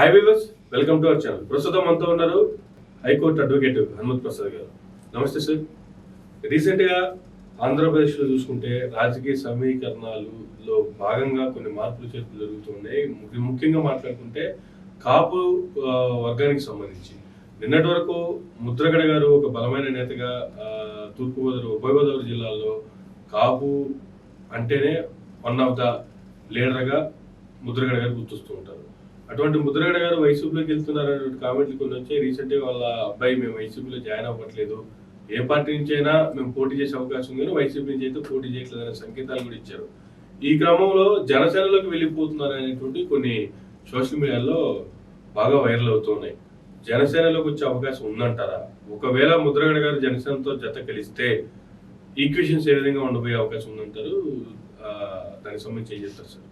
Hi viewers, welcome to our channel. ప్రస్తుతం మనతో ఉన్నారు హైకోర్టు అడ్వకేట్ హనుమంత్ ప్రసాద్ గారు. నమస్తే సార్. రీసెంట్గా ఆంధ్రప్రదేశ్లో చూసుకుంటే రాజకీయ సమీకరణాలలో భాగంగా కొన్ని మార్పులు చేర్పులు జరుగుతున్నాయి. ముఖ్యంగా మాట్లాడుకుంటే కాపు వర్గానికి సంబంధించి నిన్నటి వరకు ముద్రగడ గారు ఒక బలమైన నేతగా ఉభయ గోదావరి జిల్లాలో కాపు అంటేనే వన్ ఆఫ్ ద లీడర్గా ముద్రగడ గారు గుర్తొస్తూ ఉంటారు. అటువంటి ముద్రగడ గారు వైసీపీలోకి వెళ్తున్నారనే కామెంట్లు కొన్ని వచ్చాయి. రీసెంట్గా వాళ్ళ అబ్బాయి మేము వైసీపీలో జాయిన్ అవ్వట్లేదు, ఏ పార్టీ నుంచి అయినా మేము పోటీ చేసే అవకాశం ఉంది కానీ వైసీపీ నుంచి అయితే పోటీ చేయట్లేదనే సంకేతాలు కూడా ఇచ్చారు. ఈ క్రమంలో జనసేనలోకి వెళ్ళిపోతున్నారు అనేటువంటి కొన్ని సోషల్ మీడియాలో బాగా వైరల్ అవుతున్నాయి. జనసేనలోకి వచ్చే అవకాశం ఉందంటారా? ఒకవేళ ముద్రగడ గారు జనసేనతో జత కలిస్తే ఈక్వేషన్స్ ఏ విధంగా ఉండబోయే అవకాశం ఉందంటారు? దానికి సంబంధించి ఏం చెప్తారు సార్?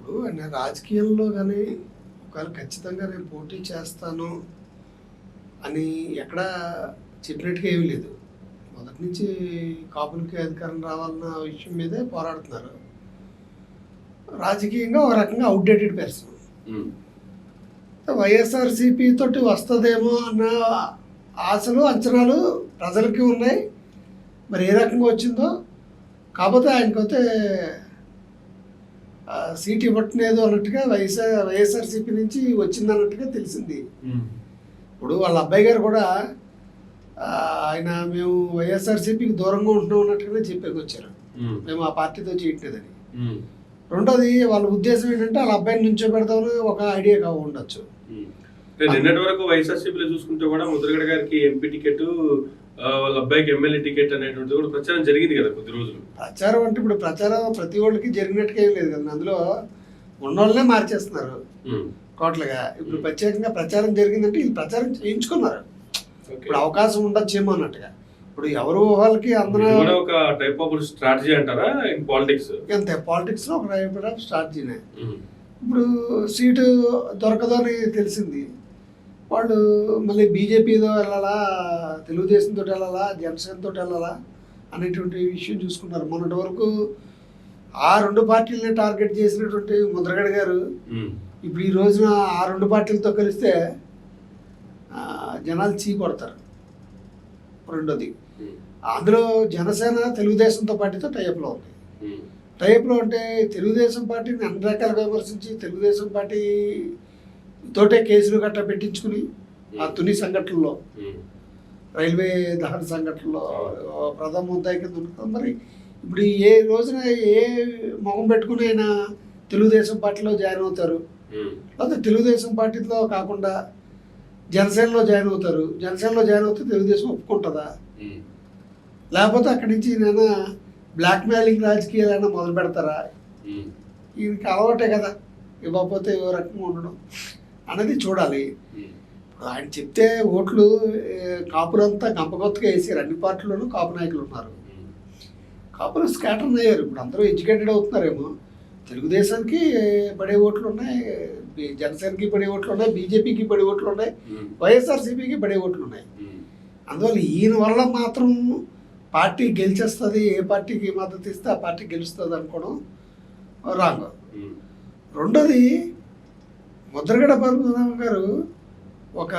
ఇప్పుడు నేను రాజకీయంలో కానీ ఒకవేళ ఖచ్చితంగా నేను పోటీ చేస్తాను అని ఎక్కడా చెప్పినట్టుగా ఏమీ లేదు. మొదటి నుంచి కాపులకి అధికారం రావాలన్న విషయం మీదే పోరాడుతున్నారు. రాజకీయంగా ఒక రకంగా అవుట్డేటెడ్ పర్సన్. వైఎస్ఆర్సీపీ తోటి వస్తుందేమో అన్న ఆశలు అంచనాలు ప్రజలకి ఉన్నాయి. మరి ఏ రకంగా వచ్చిందో, కాకపోతే ఆయనకైతే సీట్ ఇవ్వట్లేదు అన్నట్టుగా వైఎస్ఆర్సీపీ నుంచి వచ్చిందన్నట్టుగా తెలిసింది. ఇప్పుడు వాళ్ళ అబ్బాయి గారు కూడా ఆయన మేము వైఎస్ఆర్సీపీకి దూరంగా ఉంటున్నాం అన్నట్టుగానే చెప్పేకి వచ్చారు, మేము ఆ పార్టీతో చేయట్లేదని. రెండోది వాళ్ళ ఉద్దేశం ఏంటంటే వాళ్ళ అబ్బాయిని నుంచో పెడతామని ఒక ఐడియా ఉండొచ్చు. నిన్నటి వరకు వైఎస్ఆర్సీపీలో చూసుకుంటే కూడా ముద్రగడ గారికి ఎంపీ టికెట్, వాళ్ళ అబ్బాయికి ఎమ్మెల్యే టికెట్ అనేటువంటిది కూడా ప్రచారం జరిగింది కదా కొద్ది రోజులు. ప్రచారం అంటే ఇప్పుడు ప్రచారం ప్రతి ఒళ్ళకి జరిగినట్టుగా ఏం లేదు కదా, అందులో ఉన్నోళ్ళనే మార్చేస్తున్నారు టోటల్గా. ఇప్పుడు ప్రత్యేకంగా ప్రచారం జరిగిందంటే ఇది ప్రచారం చేయించుకున్నారు. ఇప్పుడు అవకాశం ఉండొచ్చేమో అన్నట్టుగా. ఇప్పుడు ఎవరు వాళ్ళకి అందరూ ఒక టైప్ ఆఫ్ స్ట్రాటజీ అంటారా పాలిటిక్స్? అంతే, పాలిటిక్స్ లో ఒక టైప్ ఆఫ్ స్ట్రాటజీనే. ఇప్పుడు సీటు దొరకదు అని తెలిసింది, వాళ్ళు మళ్ళీ బీజేపీతో వెళ్ళాలా, తెలుగుదేశంతో వెళ్ళాలా, జనసేనతో వెళ్ళాలా అనేటువంటి విషయం చూసుకున్నారు. మొన్నటి వరకు ఆ రెండు పార్టీలని టార్గెట్ చేసినటువంటి ముద్రగడ గారు ఇప్పుడు ఈ రోజున ఆ రెండు పార్టీలతో కలిస్తే జనాలు చీ కొడతారు. రెండోది, అందులో జనసేన తెలుగుదేశంతో పార్టీతో టైప్లో ఉంది. టైప్లో అంటే తెలుగుదేశం పార్టీని అన్ని రకాలుగా విమర్శించి తెలుగుదేశం పార్టీ తోటే కేసులు గట్రా పెట్టించుకుని ఆ తుని సంఘటనలో, రైల్వే దహన సంఘటనలో ప్రథమ ముద్దాయి కింద ఉంటుంది. మరి ఇప్పుడు ఏ రోజున ఏ మొహం పెట్టుకుని అయినా తెలుగుదేశం పార్టీలో జాయిన్ అవుతారు, లేకపోతే తెలుగుదేశం పార్టీలో కాకుండా జనసేనలో జాయిన్ అవుతారు. జనసేనలో జాయిన్ అవుతే తెలుగుదేశం ఒప్పుకుంటుందా? లేకపోతే అక్కడి నుంచి నేను బ్లాక్మెయిలింగ్ రాజకీయాలైనా మొదలు పెడతారా? ఈయనకి అలవాటే కదా ఇవ్వకపోతే ఏ రకంగా ఉండడం అనేది చూడాలి. ఆయన చెప్తే ఓట్లు కాపులంతా గంపగొత్తగా వేసారు. అన్ని పార్టీలోనూ కాపు నాయకులు ఉన్నారు. కాపులు స్కాటర్ అయ్యారు. ఇప్పుడు అందరూ ఎడ్యుకేటెడ్ అవుతున్నారేమో. తెలుగుదేశానికి పడే ఓట్లు ఉన్నాయి, జనసేనకి పడే ఓట్లు ఉన్నాయి, బీజేపీకి పడే ఓట్లు ఉన్నాయి, వైఎస్ఆర్సీపీకి పడే ఓట్లు ఉన్నాయి. అందువల్ల ఈయన వల్ల మాత్రం పార్టీ గెలిచేస్తుంది, ఏ పార్టీకి మద్దతు ఇస్తే ఆ పార్టీ గెలుస్తుంది అనుకోవడం రాంగ్. రెండోది, ముద్రగడ పద్మనాభం గారు ఒక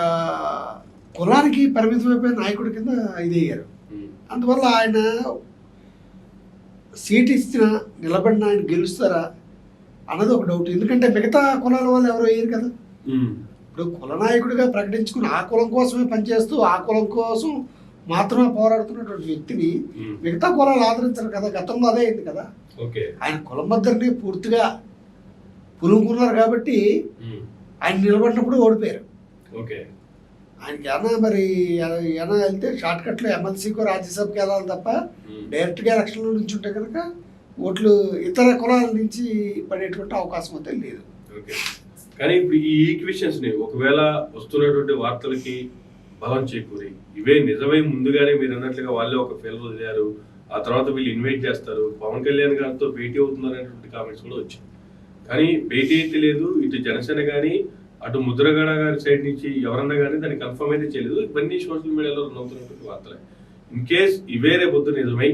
కులానికి పరిమితమైపోయిన నాయకుడి కింద ఇదయ్యారు. అందువల్ల ఆయన సీట్ ఇచ్చిన నిలబడిన ఆయన గెలుస్తారా అన్నది ఒక డౌట్. ఎందుకంటే మిగతా కులాల వాళ్ళు ఎవరో వేయరు కదా. ఇప్పుడు కుల నాయకుడిగా ప్రకటించుకుని ఆ కులం కోసమే పనిచేస్తూ ఆ కులం కోసం మాత్రమే పోరాడుతున్నటువంటి వ్యక్తిని మిగతా కులాలు ఆదరించరు కదా. గతంలో అదే అయింది కదా. ఆయన కులం మద్దరిని పూర్తిగా పులుముకున్నారు కాబట్టి ఆయన నిలబడినప్పుడు ఓడిపోయారు. ఆయనకి ఏమన్నా మరి ఏమన్నా వెళ్తే షార్ట్ కట్లో ఎమ్మెల్సీకో రాజ్యసభకి వెళ్ళాలి తప్ప డైరెక్ట్గా ఎలక్షన్లో నుంచి ఉంటే కనుక ఓట్లు ఇతర కులాల నుంచి పడేటువంటి అవకాశం అయితే లేదు. కానీ ఇప్పుడు ఈ ఈక్వేషన్స్ ని ఒకవేళ వస్తున్నటువంటి వార్తలకి బలం చేకూరి ఇవే నిజమై ముందుగానే మీరు అన్నట్లుగా వాళ్ళే ఒక ఫెయిల్ వదిలేరు, ఆ తర్వాత వీళ్ళు ఇన్వైట్ చేస్తారు, పవన్ కళ్యాణ్ గారితో భేటీ అవుతున్నారు అనేటువంటి కామెంట్స్ కూడా వచ్చాయి. కానీ భేటీ అయితే లేదు. ఇటు జనసేన కానీ అటు ముద్రగడ గారి సైడ్ నుంచి ఎవరన్నా కానీ దాన్ని కన్ఫర్మ్ అయితే చేయలేదు. ఇవన్నీ సోషల్ మీడియాలో రన్ అవుతున్నటువంటి వార్తలే. ఇన్ కేస్ ఇవే రేపొద్దు నిజమై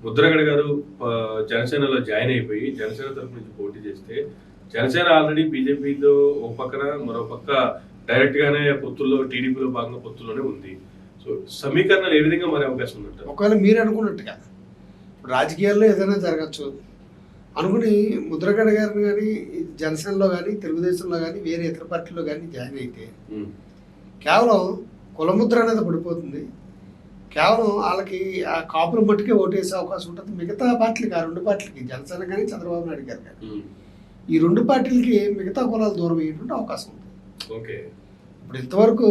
ముద్రగడ గారు జనసేనలో జాయిన్ అయిపోయి జనసేన తరఫు నుంచి పోటీ చేస్తే జనసేన ఆల్రెడీ బీజేపీతో ఒక పక్కన మరో పక్క డైరెక్ట్ గానే పొత్తుల్లో టీడీపీలో భాగంగా పొత్తుల్లోనే ఉంది. సో సమీకరణాలు ఏ విధంగా మారే అవకాశం ఉందంటారు? ఒకవేళ మీరు అనుకున్నట్టుగా రాజకీయాల్లో ఏదైనా జరగచ్చు అనుకుని ముద్రగడ గారిని కానీ జనసేనలో కానీ తెలుగుదేశంలో కానీ వేరే ఇతర పార్టీలో కానీ జాయిన్ అయితే కేవలం కులముద్ర అనేది పడిపోతుంది. కేవలం వాళ్ళకి ఆ కాపుల మట్టుకే ఓటేసే అవకాశం ఉంటుంది. మిగతా పార్టీలకి, ఆ రెండు పార్టీలకి, జనసేన కానీ చంద్రబాబు నాయుడు గారు కానీ, ఈ రెండు పార్టీలకి మిగతా కులాలు దూరం అయ్యేటువంటి అవకాశం ఉంది. ఓకే, ఇప్పుడు ఇంతవరకు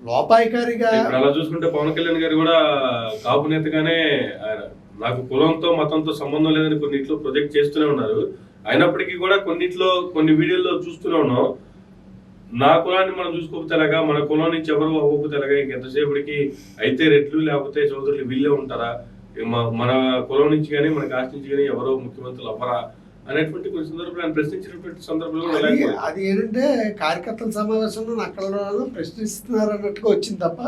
లోపాయికారిగా అలా చూసుకుంటే పవన్ కళ్యాణ్ గారు కూడా కాపు నేతగానే ఆయన నాకు కులంతో మతంతో సంబంధం లేదని కొన్నిట్లో ప్రొజెక్ట్ చేస్తూనే ఉన్నారు. అయినప్పటికీ కూడా కొన్నిట్లో కొన్ని వీడియోల్లో చూస్తూనే ఉన్నాం, నా కులాన్ని మనం చూసుకోకపోతే ఎలాగా, మన కులం నుంచి ఎవరు అవ్వకపోతే ఎలాగా, ఇంకెంతసేపటికి అయితే రెడ్లు లేకపోతే చౌదరులు వీళ్ళే ఉంటారా, మన కులం నుంచి కానీ మన కాస్ట్ నుంచి కానీ ఎవరో ముఖ్యమంత్రులు అవ్వరా అనేటువంటి కొన్ని సందర్భాలు ఆయన ప్రశ్నించినటువంటి సందర్భంలో అది ఏంటంటే కార్యకర్తల సమావేశంలో అక్కడ ప్రశ్నిస్తున్నారు అన్నట్టుగా వచ్చింది తప్ప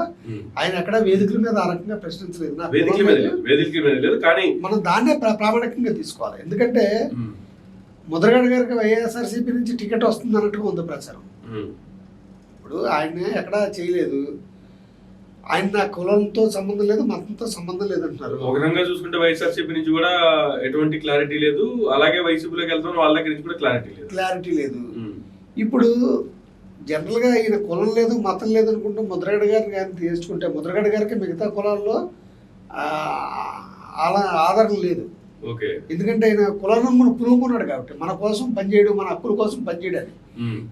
ఆయన అక్కడ వేదికల మీద ఆ రకంగా ప్రశ్నించలేదు. వేదికల మీద లేదు, కానీ మనం దాన్నే ప్రామాణికంగా తీసుకోవాలి. ఎందుకంటే ముద్రగడ గారికి వైఎస్ఆర్సీపీ నుంచి టికెట్ వస్తుంది అన్నట్టుగా ఉంది ప్రచారం. ఇప్పుడు ఆయన ఎక్కడా చేయలేదు, ఆయన నా కులంతో సంబంధం లేదు, మతంతో సంబంధం లేదు అంటున్నారు. ఒక రకంగా చూసుకుంటే వైఎస్ఆర్సీపీ నుంచి కూడా ఎటువంటి క్లారిటీ లేదు, అలాగే వైసీపీలోకి వెళ్తాం వాళ్ళ దగ్గర నుంచి కూడా క్లారిటీ లేదు. ఇప్పుడు జనరల్ గా ఈయన కులం లేదు మతం లేదు అనుకుంటూ ముద్రగడ గారిని కానీ తీసుకుంటే ముద్రగడ గారికి మిగతా కులాల్లో అలా ఆదరణ లేదు. ఎందుకంటే ఆయన కులంలో పురుగుకున్నాడు కాబట్టి మన కోసం పనిచేయడు, మన హక్కుల కోసం పనిచేయడానికి.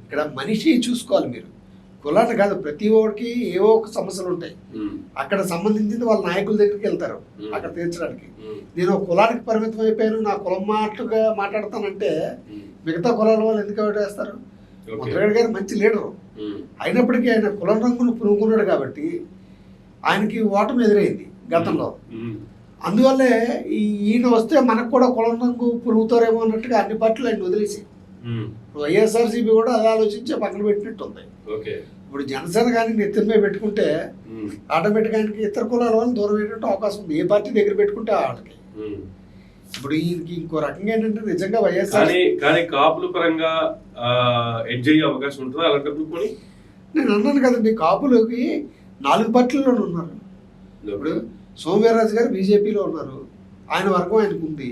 ఇక్కడ మనిషి చూసుకోవాలి మీరు, కులాన్ని కాదు. ప్రతి ఒక్కరికి ఏవో ఒక సమస్యలు ఉంటాయి, అక్కడ సంబంధించింది వాళ్ళ నాయకుల దగ్గరికి వెళ్తారు అక్కడ తీర్చడానికి. నేను కులానికి పరిమితం అయిపోయాను, నా కులం మాటలుగా మాట్లాడతానంటే మిగతా కులాల వాళ్ళు ఎందుకు ఓటేస్తారు? ముద్రగడ గారు మంచి లీడరు, అయినప్పటికీ ఆయన కులం రంగును పురుగుకున్నాడు కాబట్టి ఆయనకి ఓటమి ఎదురైంది గతంలో. అందువల్లే ఈయన వస్తే మనకు కూడా కులం రంగు పురుగుతారేమో అన్నట్టుగా అన్ని పార్టీలు ఆయన వదిలేసి వైఎస్ఆర్సీపీ కూడా అది ఆలోచించి పక్కన పెట్టినట్టు ఉంది. ఇప్పుడు జనసేన కానీ నెత్తిమే పెట్టుకుంటే ఆటోమేటిక్గా ఆయనకి ఇతర కులాల వాళ్ళు దూరం అయ్యేటట్టు అవకాశం ఉంది, ఏ పార్టీ దగ్గర పెట్టుకుంటే వాళ్ళకి. ఇప్పుడు ఈయనకి ఇంకో రకంగా ఏంటంటే నిజంగా వైఎస్ఆర్ కానీ కాపుల పరంగా ఎడ్జ్ అయ్యే అవకాశం ఉంటుంది అలాంటప్పుడు. నేను అన్నాను కదండి, కాపులకి 4 పార్టీల్లో ఉన్నారు. ఇప్పుడు సోమవీర్రాజు గారు బీజేపీలో ఉన్నారు, ఆయన వర్గం ఆయనకు ఉంది.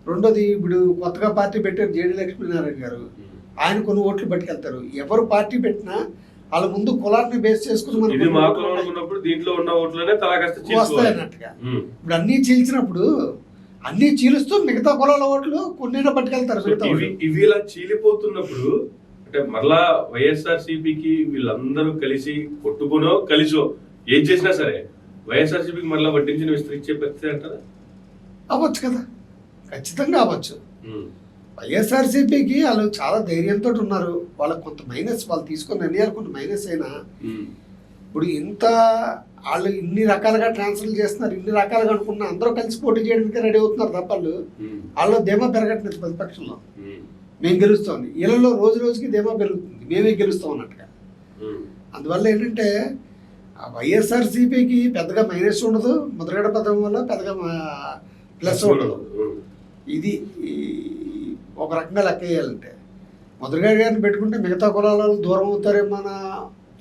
రెండోది ఇప్పుడు కొత్తగా పార్టీ పెట్టారు జేడీ లక్ష్మీనారాయణ గారు, ఆయన కొన్ని ఓట్లు పట్టుకెళ్తారు. ఎవరు పార్టీ పెట్టినా వాళ్ళ ముందు కులాన్ని బేస్ చేసుకుని వస్తాయి అన్నట్టుగా. ఇప్పుడు అన్ని చీల్చినప్పుడు అన్ని చీలుస్తూ మిగతా కులాల ఓట్లు కొన్ని పట్టుకెళ్తారు. ఇవి ఇలా చీలిపోతున్నప్పుడు అంటే మరలా వైఎస్ఆర్సీపీకి వీళ్ళందరూ కలిసి కొట్టుకునో కలిసో ఏం చేసినా సరే వైఎస్ఆర్సీపీకి మరలా వడ్డించిన విస్తరించే పరిస్థితి అంటారా? అవ్వచ్చు కదా, ఖచ్చితంగా అవ్వచ్చు. వైఎస్ఆర్సీపీకి వాళ్ళు చాలా ధైర్యంతో ఉన్నారు. వాళ్ళకి కొంత మైనస్, వాళ్ళు తీసుకున్న నిర్ణయాలు కొంత మైనస్ అయినా ఇప్పుడు ఇంత వాళ్ళు ఇన్ని రకాలుగా ట్రాన్స్ఫర్ చేస్తున్నారు, ఇన్ని రకాలుగా అనుకున్నా అందరూ కలిసి పోటీ చేయడానికి రెడీ అవుతున్నారు తప్ప వాళ్ళు ధీమా పెరగట్లేదు. ప్రతిపక్షంలో మేము గెలుస్తాం, వీళ్ళలో రోజు రోజుకి ధీమా పెరుగుతుంది, మేమే గెలుస్తాం అన్నట్టుగా. అందువల్ల ఏంటంటే వైఎస్ఆర్సీపీకి పెద్దగా మైనస్ ఉండదు, ముద్రగడ పథకం వల్ల పెద్దగా ప్లస్ ఉండదు. ఇది ఒక రకంగా లెక్క వేయాలంటే ముద్రగడ గారిని పెట్టుకుంటే మిగతా కులాల దూరం అవుతారేమో అన్న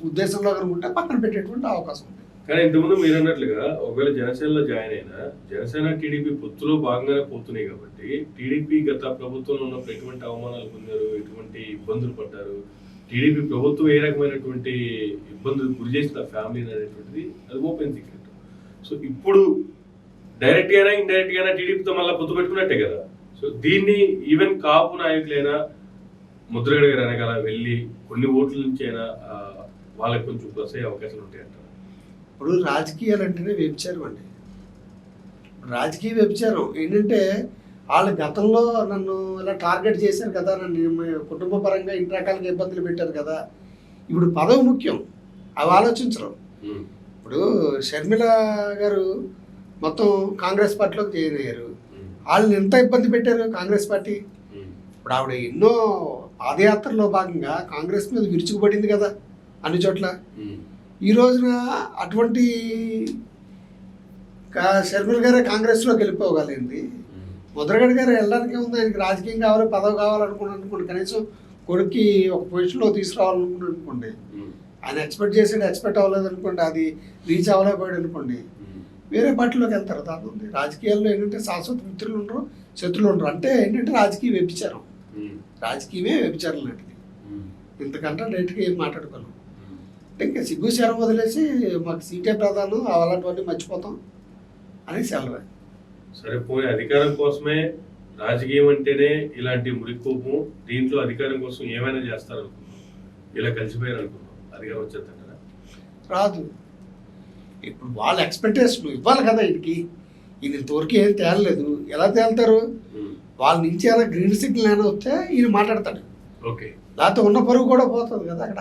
ఉద్దేశంలో కనుకుంటే పక్కన పెట్టేటువంటి అవకాశం ఉంది. కానీ ఇంతకుముందు మీరు అన్నట్లుగా ఒకవేళ జనసేనలో జాయిన్ అయినా జనసేన టీడీపీ పొత్తులో భాగంగానే పోతున్నాయి కాబట్టి టీడీపీ గత ప్రభుత్వంలో ఉన్నప్పుడు ఎటువంటి అవమానాలు పొందారు, ఎటువంటి ఇబ్బందులు పడ్డారు, టీడీపీ ప్రభుత్వం ఏ రకమైనటువంటి ఇబ్బందులు గురి చేసిన ఫ్యామిలీ అనేటువంటిది అది ఓపెన్ సీక్రెట్. సో ఇప్పుడు డైరెక్ట్ అయినా ఇండైరెక్ట్ అయినా టీడీపీతో మళ్ళీ పొత్తు పెట్టుకున్నట్టే కదా. సో దీన్ని ఈవెన్ కాపు నాయకులైనా ముద్రగడ గారు అనగల వెళ్ళి కొన్ని ఓట్ల నుంచి అయినా వాళ్ళకి కొంచెం ప్లస్ అయ్యే అవకాశాలు ఉంటాయంట. ఇప్పుడు రాజకీయాలు అంటేనే వ్యభిచారం అండి. రాజకీయ వ్యభిచారం ఏంటంటే వాళ్ళు గతంలో నన్ను ఇలా టార్గెట్ చేశారు కదా, నన్ను కుటుంబ పరంగా ఇన్ని రకాలుగా ఇబ్బందులు పెట్టారు కదా, ఇప్పుడు పదవి ముఖ్యం, అవి ఆలోచించరు. ఇప్పుడు షర్మిల గారు మొత్తం కాంగ్రెస్ పార్టీలోకి జాయిన్ అయ్యారు, వాళ్ళని ఎంత ఇబ్బంది పెట్టారు కాంగ్రెస్ పార్టీ. ఇప్పుడు ఆవిడ ఎన్నో పాదయాత్రలో భాగంగా కాంగ్రెస్ మీద విరుచుకుపడింది కదా అన్ని చోట్ల. ఈ రోజున అటువంటి షర్మిల గారే కాంగ్రెస్లోకి వెళ్ళిపోగలిగింది. ముద్రగడ గారు వెళ్ళడానికి ఉంది, ఆయనకి రాజకీయం కావాలి, పదవి కావాలనుకున్నాను అనుకోండి, కనీసం కొడుక్కి ఒక పొజిషన్లో తీసుకురావాలనుకున్నాను అనుకోండి, ఆయన ఎక్స్పెక్ట్ చేసాడు, ఎక్స్పెక్ట్ అవ్వలేదు అనుకోండి, అది రీచ్ అవ్వలేకపోయాడు అనుకోండి, వేరే పార్టీలోకి వెళ్తారు. దాని ఉంది రాజకీయాల్లో ఏంటంటే శాశ్వత మిత్రులు ఉండరు, శత్రులు ఉండరు. అంటే ఏంటంటే రాజకీయ వ్యభిచారం, రాజకీయమే వ్యభిచారం లాంటిది. ఇంతకంటే డైరెక్ట్గా ఏం మాట్లాడుకోలేం. అంటే ఇంకా సిగ్గు శరం వదిలేసి మాకు సీటే ప్రధానం, అలాంటివన్నీ మర్చిపోతాం అని సెలవు. సరే, పోనీ అధికారం కోసమే రాజకీయం అంటేనే ఇలాంటి మురికోపం, దీంట్లో అధికారం కోసం ఏమైనా చేస్తారనుకున్నాం, ఇలా కలిసిపోయారు అనుకున్నాం, అధికారం వచ్చేద్దంటారా? రాదు. ఇప్పుడు వాళ్ళ ఎక్స్పెక్టేషన్ ఇవ్వాలి కదా వీడికి, ఈయన ఇంతవరకు ఏం తేలలేదు, ఎలా తేలుతారు? వాళ్ళ నుంచి ఏమైనా గ్రీన్ సిగ్నల్ అయినా వస్తే ఈయన మాట్లాడతాడు. ఓకే, లేకపోతే ఉన్న పరువు కూడా పోతుంది కదా అక్కడ.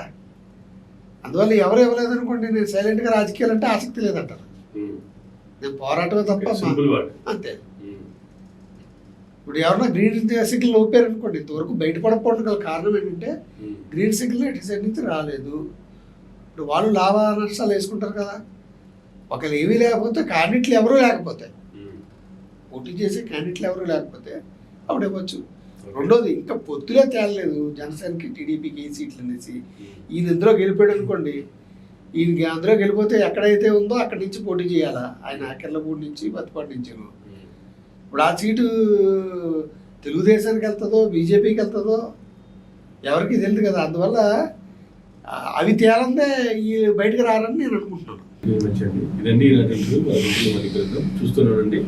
అందువల్ల ఎవరు ఇవ్వలేదు అనుకోండి, నేను సైలెంట్గా రాజకీయాలు అంటే ఆసక్తి లేదంటారు. నేను పోరాటమే తప్ప అంతే. ఇప్పుడు ఎవరన్నా గ్రీన్ సిగ్నల్ ఊపారు అనుకోండి, ఇంతవరకు బయటపడకపోవడం గల కారణం ఏంటంటే గ్రీన్ సిగ్నల్ ఇటు సైడ్ నుంచి రాలేదు. ఇప్పుడు వాళ్ళు లాభ నష్టాలు వేసుకుంటారు కదా. ఒకవేళ ఏమీ లేకపోతే, క్యాండిడేట్లు ఎవరూ లేకపోతే, పోటీ చేసే క్యాండిడేట్లు ఎవరూ లేకపోతే అప్పుడు ఇవ్వచ్చు. రెండోది, ఇంకా పొత్తులే తేలలేదు జనసేనకి టీడీపీకి సీట్లు అనేసి. ఈయన ఇందులో గెలిపాడు అనుకోండి, ఈయనకి అందులో గెలిపోతే ఎక్కడైతే ఉందో అక్కడి నుంచి పోటీ చేయాలా, ఆయన అకెర్లపూడి నుంచి బతిపాటి నుంచి. ఇప్పుడు ఆ సీటు తెలుగుదేశానికి వెళ్తుందో బీజేపీకి వెళ్తుందో ఎవరికి తెలియదు కదా. అందువల్ల అవి తేలందే ఈ బయటకు రారని నేను అనుకుంటున్నాను. ఇదండి చూస్తున్నానండి.